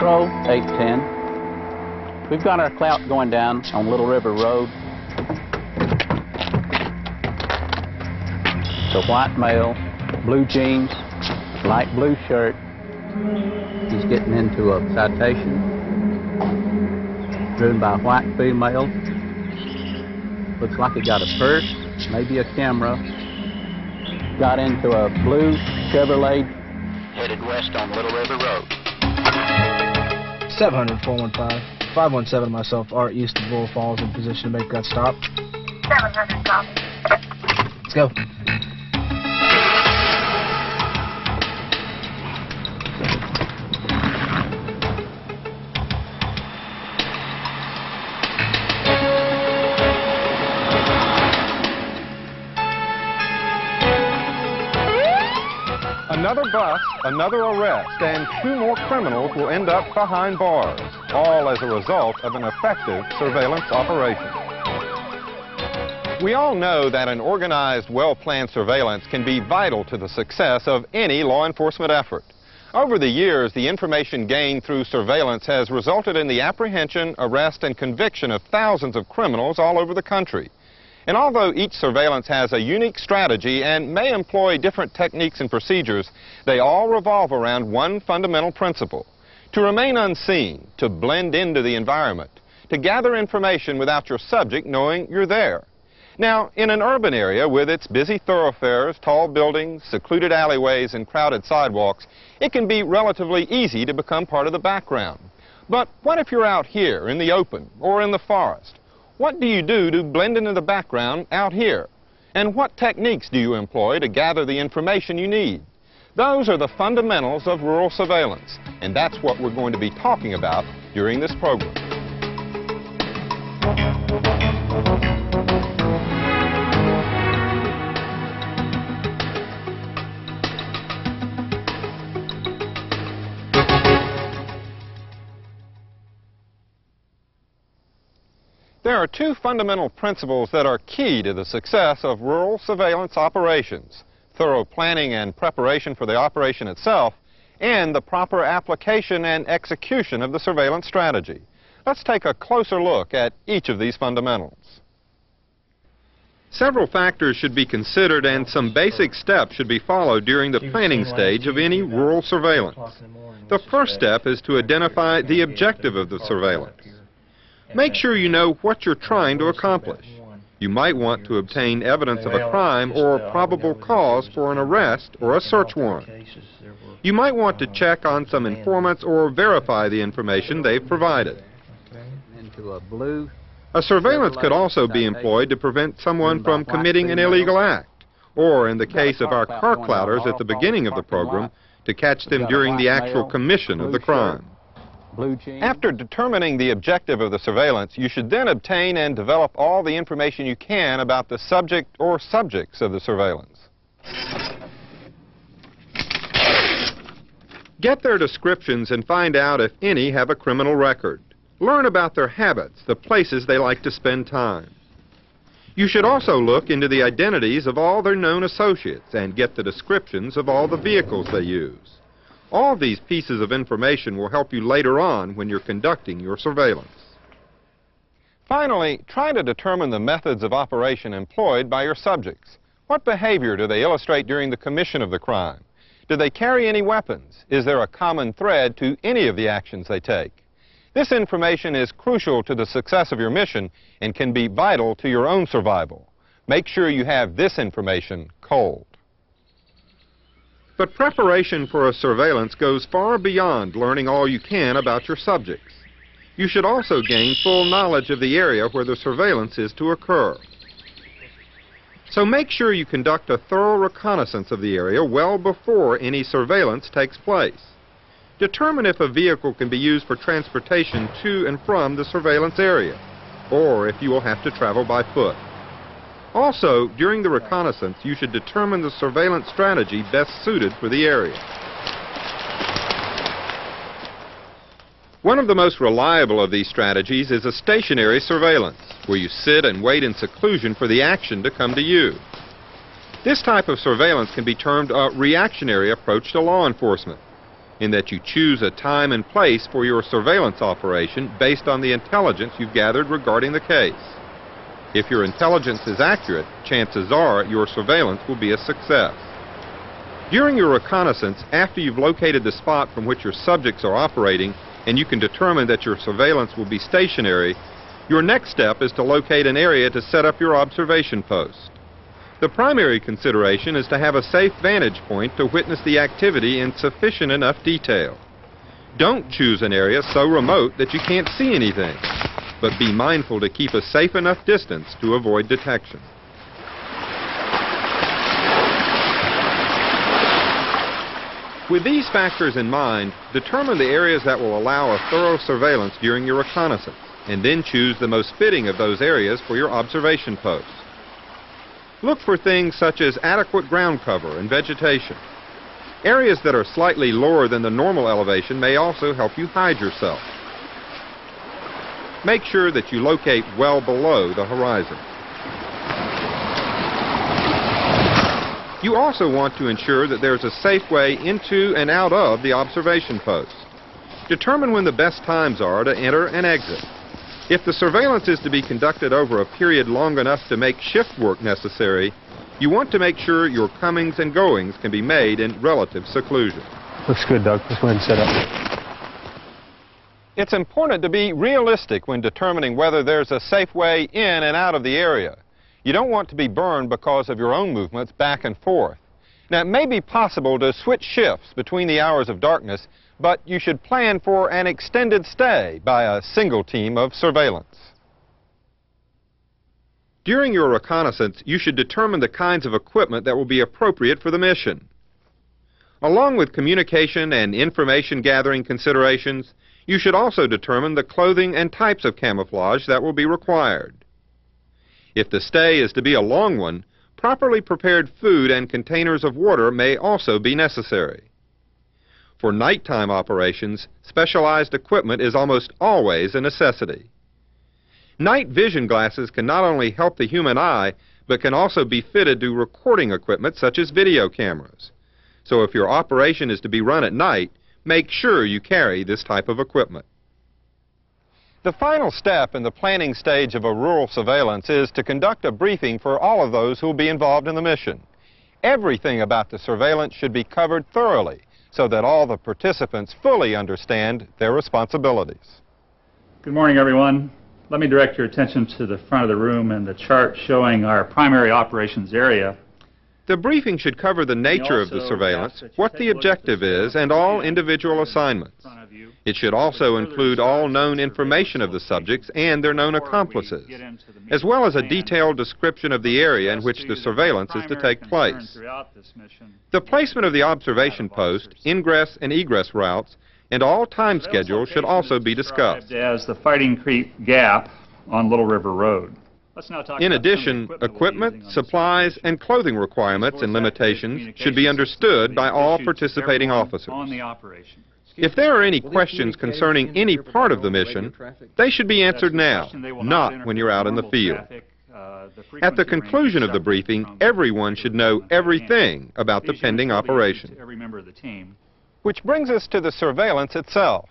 Patrol 810. We've got our clout going down on Little River Road. It's a white male, blue jeans, light blue shirt. He's getting into a citation. Driven by a white female. Looks like he got a purse, maybe a camera. Got into a blue Chevrolet, headed west on Little River Road. 700-415. 517 and myself are east of Bull Falls in position to make that stop. 700 copy. Let's go. Another bust, another arrest, and 2 more criminals will end up behind bars, all as a result of an effective surveillance operation. We all know that an organized, well-planned surveillance can be vital to the success of any law enforcement effort. Over the years, the information gained through surveillance has resulted in the apprehension, arrest, and conviction of thousands of criminals all over the country. And although each surveillance has a unique strategy and may employ different techniques and procedures, they all revolve around one fundamental principle: to remain unseen, to blend into the environment, to gather information without your subject knowing you're there. Now, in an urban area with its busy thoroughfares, tall buildings, secluded alleyways, and crowded sidewalks, it can be relatively easy to become part of the background. But what if you're out here in the open or in the forest? What do you do to blend into the background out here? And what techniques do you employ to gather the information you need? Those are the fundamentals of rural surveillance, and that's what we're going to be talking about during this program. There are 2 fundamental principles that are key to the success of rural surveillance operations: thorough planning and preparation for the operation itself, and the proper application and execution of the surveillance strategy. Let's take a closer look at each of these fundamentals. Several factors should be considered, and some basic steps should be followed during the planning stage of any rural surveillance. The first step is to identify the objective of the surveillance. Make sure you know what you're trying to accomplish. You might want to obtain evidence of a crime or probable cause for an arrest or a search warrant. You might want to check on some informants or verify the information they've provided. A surveillance could also be employed to prevent someone from committing an illegal act, or in the case of our car clouters at the beginning of the program, to catch them during the actual commission of the crime. After determining the objective of the surveillance, you should then obtain and develop all the information you can about the subject or subjects of the surveillance. Get their descriptions and find out if any have a criminal record. Learn about their habits, the places they like to spend time. You should also look into the identities of all their known associates and get the descriptions of all the vehicles they use. All these pieces of information will help you later on when you're conducting your surveillance. Finally, try to determine the methods of operation employed by your subjects. What behavior do they illustrate during the commission of the crime? Do they carry any weapons? Is there a common thread to any of the actions they take? This information is crucial to the success of your mission and can be vital to your own survival. Make sure you have this information cold. But preparation for a surveillance goes far beyond learning all you can about your subjects. You should also gain full knowledge of the area where the surveillance is to occur. So make sure you conduct a thorough reconnaissance of the area well before any surveillance takes place. Determine if a vehicle can be used for transportation to and from the surveillance area, or if you will have to travel by foot. Also, during the reconnaissance, you should determine the surveillance strategy best suited for the area. One of the most reliable of these strategies is a stationary surveillance, where you sit and wait in seclusion for the action to come to you. This type of surveillance can be termed a reactionary approach to law enforcement. in that you choose a time and place for your surveillance operation based on the intelligence you've gathered regarding the case. If your intelligence is accurate, chances are your surveillance will be a success. During your reconnaissance, after you've located the spot from which your subjects are operating and you can determine that your surveillance will be stationary, your next step is to locate an area to set up your observation post. The primary consideration is to have a safe vantage point to witness the activity in sufficient enough detail. Don't choose an area so remote that you can't see anything, but be mindful to keep a safe enough distance to avoid detection. With these factors in mind, determine the areas that will allow a thorough surveillance during your reconnaissance, and then choose the most fitting of those areas for your observation post. Look for things such as adequate ground cover and vegetation. Areas that are slightly lower than the normal elevation may also help you hide yourself. Make sure that you locate well below the horizon. You also want to ensure that there's a safe way into and out of the observation post. Determine when the best times are to enter and exit. If the surveillance is to be conducted over a period long enough to make shift work necessary, you want to make sure your comings and goings can be made in relative seclusion. Looks good, Doug. Let's go ahead and set up. It's important to be realistic when determining whether there's a safe way in and out of the area. You don't want to be burned because of your own movements back and forth. Now, it may be possible to switch shifts between the hours of darkness, but you should plan for an extended stay by a single team of surveillance. During your reconnaissance, you should determine the kinds of equipment that will be appropriate for the mission. Along with communication and information gathering considerations, you should also determine the clothing and types of camouflage that will be required. If the stay is to be a long one, properly prepared food and containers of water may also be necessary. For nighttime operations, specialized equipment is almost always a necessity. Night vision glasses can not only help the human eye, but can also be fitted to recording equipment such as video cameras. So if your operation is to be run at night, make sure you carry this type of equipment. The final step in the planning stage of a rural surveillance is to conduct a briefing for all of those who will be involved in the mission. Everything about the surveillance should be covered thoroughly so that all the participants fully understand their responsibilities. Good morning, everyone. Let me direct your attention to the front of the room and the chart showing our primary operations area. The briefing should cover the nature of the surveillance, what the objective is, and all individual assignments. It should also include all known information of the subjects and their known accomplices, as well as a detailed description of the area in which the surveillance is to take place. The placement of the observation post, ingress and egress routes, and all time schedules should also be discussed. As the Fighting Creek Gap on Little River Road. In addition, equipment, supplies, and clothing requirements and limitations should be understood by all participating officers. If there are any questions concerning any part of the mission, they should be answered now, not when you're out in the field. At the conclusion of the briefing, everyone should know everything about the pending operation. Which brings us to the surveillance itself.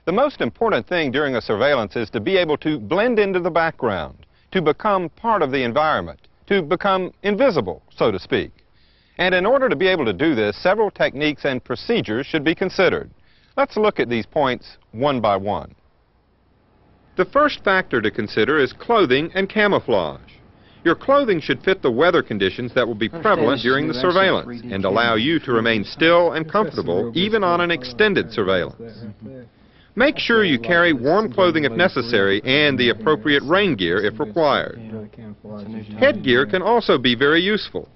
The most important thing during a surveillance is to be able to blend into the background, to become part of the environment, to become invisible, so to speak. And in order to be able to do this, several techniques and procedures should be considered. Let's look at these points one by one. The first factor to consider is clothing and camouflage. Your clothing should fit the weather conditions that will be prevalent during the surveillance and allow you to remain still and comfortable even on an extended surveillance. Make sure you carry warm clothing if necessary and the appropriate rain gear if required. Headgear can also be very useful.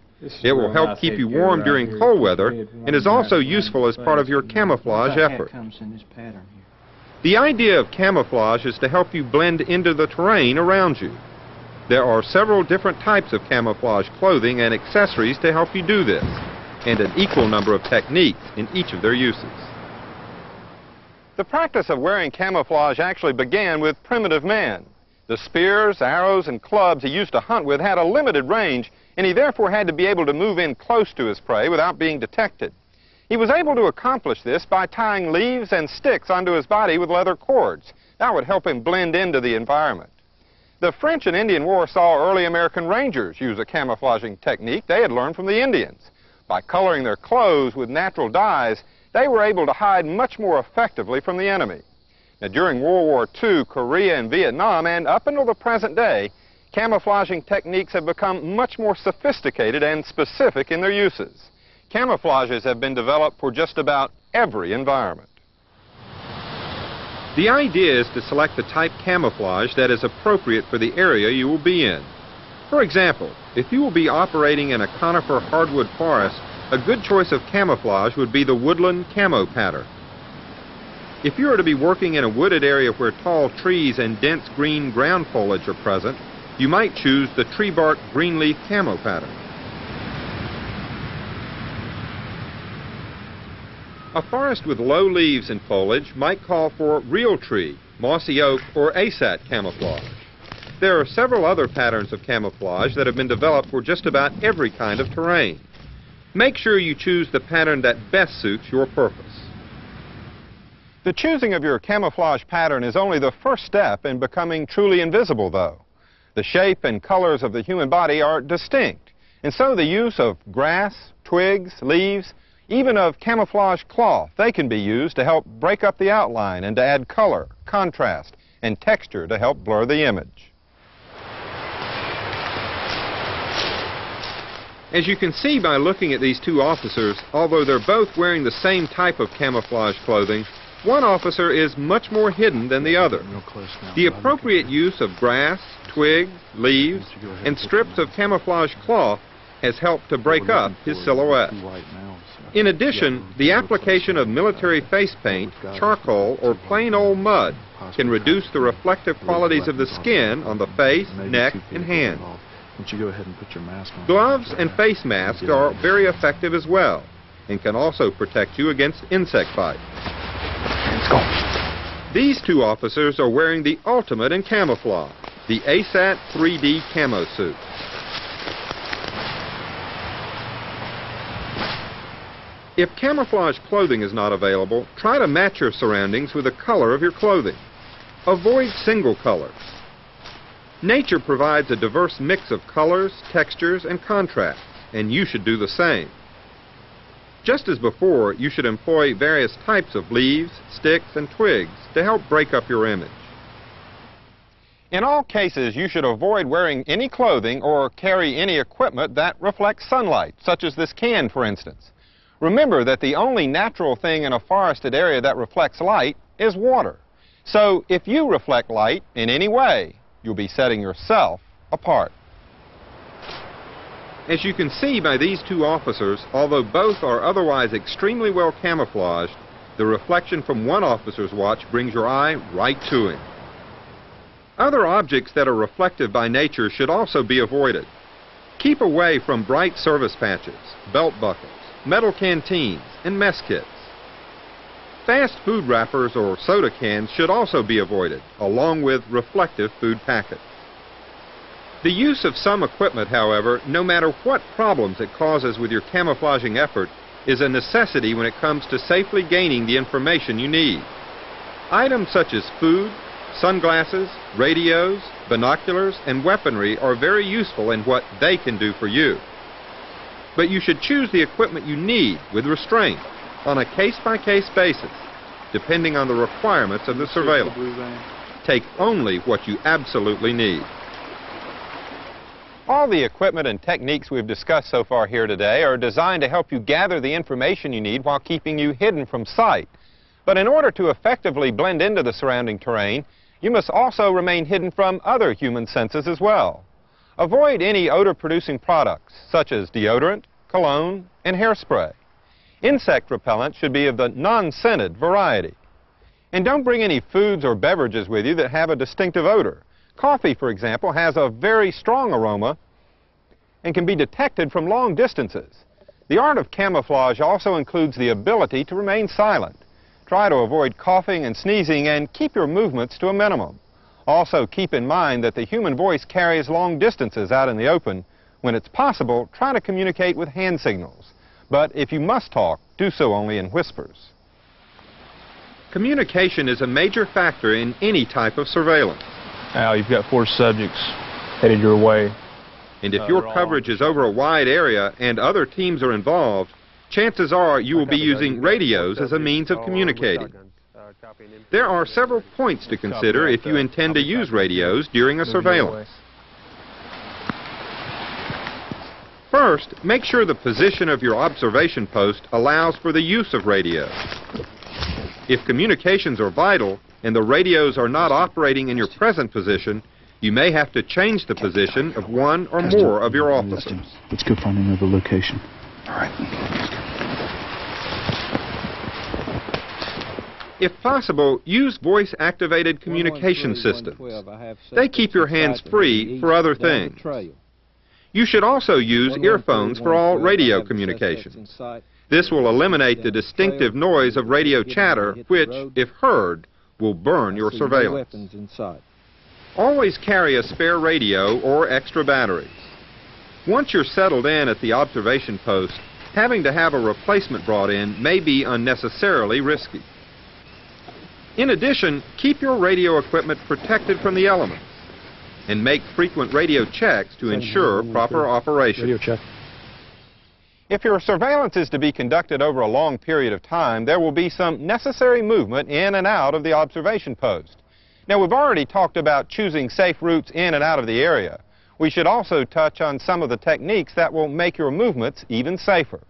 It will help keep you warm during cold weather and is also useful as part of your camouflage effort. The idea of camouflage is to help you blend into the terrain around you. There are several different types of camouflage clothing and accessories to help you do this, and an equal number of techniques in each of their uses. The practice of wearing camouflage actually began with primitive man. The spears, arrows, and clubs he used to hunt with had a limited range, and he therefore had to be able to move in close to his prey without being detected. He was able to accomplish this by tying leaves and sticks onto his body with leather cords. That would help him blend into the environment. The French and Indian War saw early American Rangers use a camouflaging technique they had learned from the Indians. By coloring their clothes with natural dyes, they were able to hide much more effectively from the enemy. Now, during World War II, Korea and Vietnam, and up until the present day, camouflaging techniques have become much more sophisticated and specific in their uses. Camouflages have been developed for just about every environment. The idea is to select the type camouflage that is appropriate for the area you will be in. For example, if you will be operating in a conifer hardwood forest, a good choice of camouflage would be the woodland camo pattern. If you are to be working in a wooded area where tall trees and dense green ground foliage are present, you might choose the tree bark green leaf camo pattern. A forest with low leaves and foliage might call for realtree, mossy oak, or ASAT camouflage. There are several other patterns of camouflage that have been developed for just about every kind of terrain. Make sure you choose the pattern that best suits your purpose. The choosing of your camouflage pattern is only the first step in becoming truly invisible, though. The shape and colors of the human body are distinct, and so the use of grass, twigs, leaves, even of camouflage cloth, they can be used to help break up the outline and to add color, contrast, and texture to help blur the image. As you can see by looking at these two officers, although they're both wearing the same type of camouflage clothing, one officer is much more hidden than the other. The appropriate use of grass, twigs, leaves, and strips of camouflage cloth has helped to break up his silhouette. In addition, the application of military face paint, charcoal, or plain old mud can reduce the reflective qualities of the skin on the face, neck, and hands. Gloves and face masks are very effective as well and can also protect you against insect bites. These two officers are wearing the ultimate in camouflage, the ASAT 3D camo suit. If camouflage clothing is not available, try to match your surroundings with the color of your clothing. Avoid single colors. Nature provides a diverse mix of colors, textures, and contrasts, and you should do the same. Just as before, you should employ various types of leaves, sticks, and twigs to help break up your image. In all cases, you should avoid wearing any clothing or carry any equipment that reflects sunlight, such as this can, for instance. Remember that the only natural thing in a forested area that reflects light is water. So if you reflect light in any way, you'll be setting yourself apart. As you can see by these two officers, although both are otherwise extremely well camouflaged, the reflection from one officer's watch brings your eye right to him. Other objects that are reflective by nature should also be avoided. Keep away from bright service patches, belt buckles, metal canteens, and mess kits. Fast food wrappers or soda cans should also be avoided, along with reflective food packets. The use of some equipment, however, no matter what problems it causes with your camouflaging effort, is a necessity when it comes to safely gaining the information you need. Items such as food, sunglasses, radios, binoculars, and weaponry are very useful in what they can do for you. But you should choose the equipment you need with restraint on a case-by-case basis, depending on the requirements of the surveillance. Take only what you absolutely need. All the equipment and techniques we've discussed so far here today are designed to help you gather the information you need while keeping you hidden from sight. But in order to effectively blend into the surrounding terrain, you must also remain hidden from other human senses as well. Avoid any odor-producing products, such as deodorant, cologne, and hairspray. Insect repellent should be of the non-scented variety. And don't bring any foods or beverages with you that have a distinctive odor. Coffee, for example, has a very strong aroma and can be detected from long distances. The art of camouflage also includes the ability to remain silent. Try to avoid coughing and sneezing and keep your movements to a minimum. Also, keep in mind that the human voice carries long distances out in the open. When it's possible, try to communicate with hand signals. But if you must talk, do so only in whispers. Communication is a major factor in any type of surveillance. Al, you've got 4 subjects headed your way. And if your coverage is over a wide area and other teams are involved, chances are you will be using radios as a means of communicating. There are several points to consider if you intend to use radios during a surveillance. First, make sure the position of your observation post allows for the use of radios. If communications are vital and the radios are not operating in your present position, you may have to change the position of one or more of your officers. Let's go find another location. All right. If possible, use voice-activated communication systems. They keep your hands free for other things. You should also use earphones for all radio communications. This will eliminate the distinctive noise of radio chatter, which, if heard, will burn your surveillance. Always carry a spare radio or extra batteries. Once you're settled in at the observation post, having to have a replacement brought in may be unnecessarily risky. In addition, keep your radio equipment protected from the elements and make frequent radio checks to ensure proper operation. Radio check. If your surveillance is to be conducted over a long period of time, there will be some necessary movement in and out of the observation post. Now, we've already talked about choosing safe routes in and out of the area. We should also touch on some of the techniques that will make your movements even safer.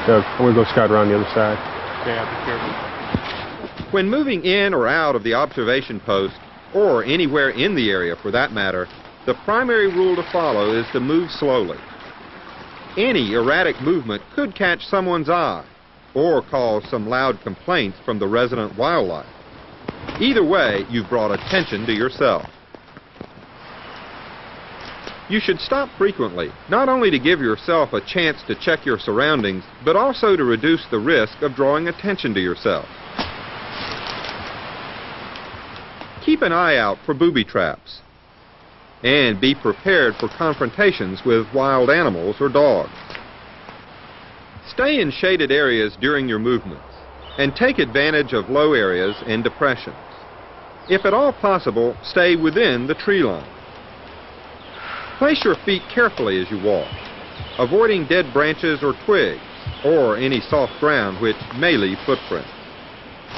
Doug, I want to go scout around the other side. Yeah, be careful. When moving in or out of the observation post, or anywhere in the area for that matter, the primary rule to follow is to move slowly. Any erratic movement could catch someone's eye or cause some loud complaints from the resident wildlife. Either way, you've brought attention to yourself. You should stop frequently, not only to give yourself a chance to check your surroundings, but also to reduce the risk of drawing attention to yourself. Keep an eye out for booby traps, and be prepared for confrontations with wild animals or dogs. Stay in shaded areas during your movements, and take advantage of low areas and depressions. If at all possible, stay within the tree line. Place your feet carefully as you walk, avoiding dead branches or twigs, or any soft ground which may leave footprints.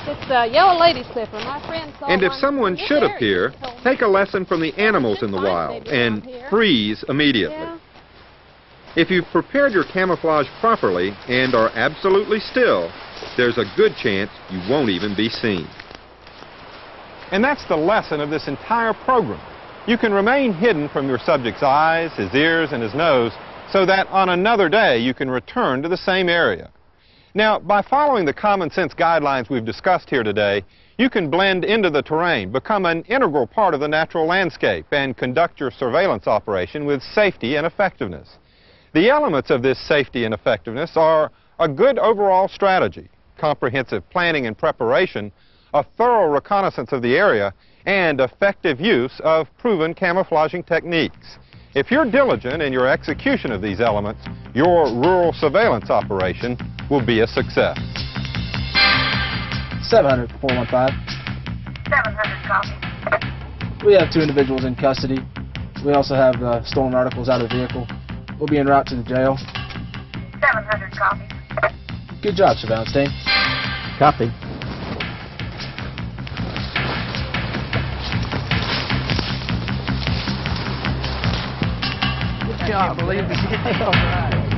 It's a yellow lady slipper. My friend saw And if one someone in this should area. appear, He told me. take a lesson from the animals in the wild and freeze immediately. Yeah. If you've prepared your camouflage properly and are absolutely still, there's a good chance you won't even be seen. And that's the lesson of this entire program. You can remain hidden from your subject's eyes, his ears, and his nose, so that on another day you can return to the same area. Now, by following the common sense guidelines we've discussed here today, you can blend into the terrain, become an integral part of the natural landscape, and conduct your surveillance operation with safety and effectiveness. The elements of this safety and effectiveness are a good overall strategy, comprehensive planning and preparation, a thorough reconnaissance of the area, and effective use of proven camouflaging techniques. If you're diligent in your execution of these elements, your rural surveillance operation will be a success. 700 415. 700 copy. We have 2 individuals in custody. We also have stolen articles out of the vehicle. We'll be en route to the jail. 700 copy. Good job, surveillance team. Copy. I can't believe it. All right.